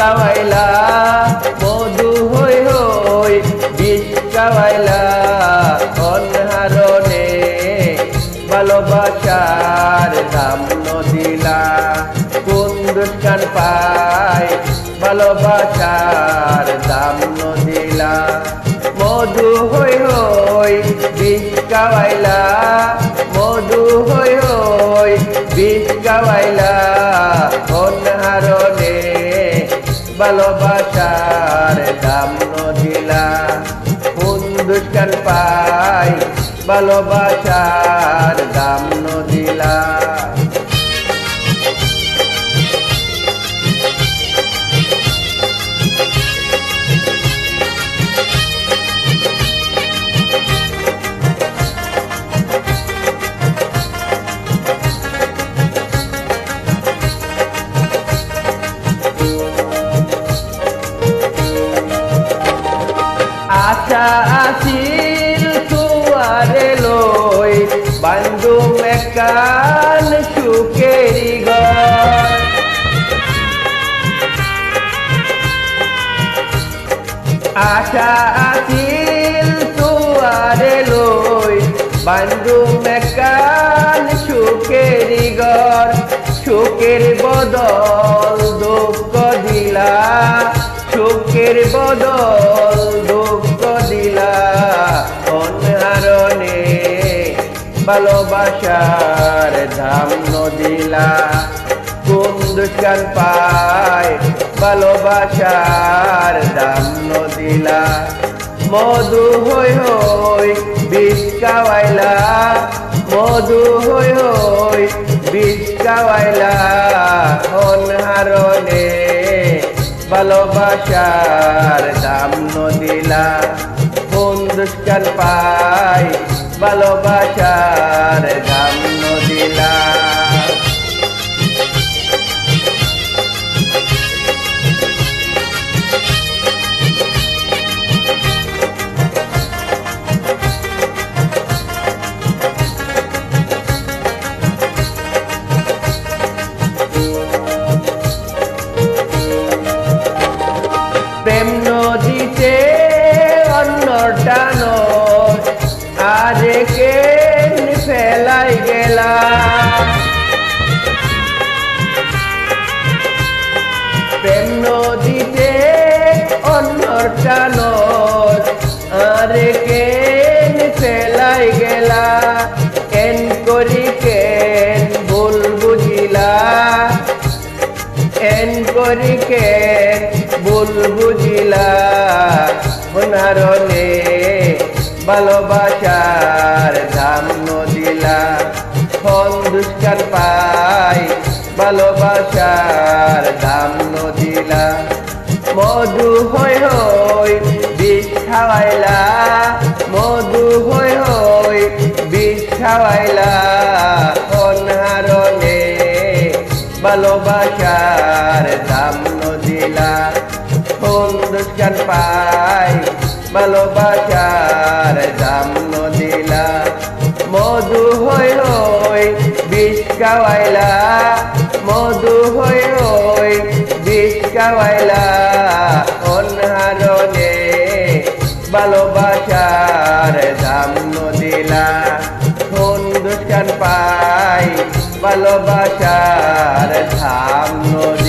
খাওয়াইলা মধু হই হই বিষ খাওয়াইলা অনহারণে ভালোবাসার দাম নদিলা কোন দুষ্কান পাই ভালোবাসার দাম নদিলা মধু হই হই বিষ খাওয়াইলা মধু হই হই বিষ খাওয়াইলা অনহারণে ভালোবাসার দাম নদিলা কোন দুষ্কান পাই ভালোবাসার দাম নদিলা আশা আছিল তুয়ারে লই বান্ধু মেকান সুকেরি ঘর আশা আছিল তুয়ারে লই বান্ধু মেকান সুকেরি ঘর সুখের বদল দুঃখ দিলা সুখের বদল দুঃখ দিলা অনহারণে ভালোবাসার দাম নদিলা কোন দুষ্কান পায় ভালোবাসার দাম নদিলা মধু হই হই বিষ খাওয়াইলা মধু হই হই বিষ খাওয়াইলা অনহারণে ভালোবাসার দাম নদিলা কোন দুষ্কান পাই ভালোবাসার দাম নদিলা প্রেম নদীতে অন্যটা নদ আরেকে ফেলাই গেলা প্রেম নদীতে অন্যটা নদ আরেকে ফেলাই গেলা কেন করি কেন ভুল বুঝিলা এন করি কেন ভুল বুঝিলা অনহারণে ভালোবাসার দাম নদিলা কোন দুষ্কান পাই ভালোবাসার দাম নদিলা মধু হই হই বিষ খাওয়াইলা মধু হই হই বিষ খাওয়াইলা অনহারণে ভালোবাসার দাম নদিলা কোন দুষ্কান পাই ভালোবাসার দাম নদিলা মধু হই হই বিষ খাওয়াইলা মধু হই হই বিষ খাওয়াইলা অনহারণে ভালোবাসার দাম নদিলা কোন দুষ্কান পাই ভালোবাসার দাম নদিলা।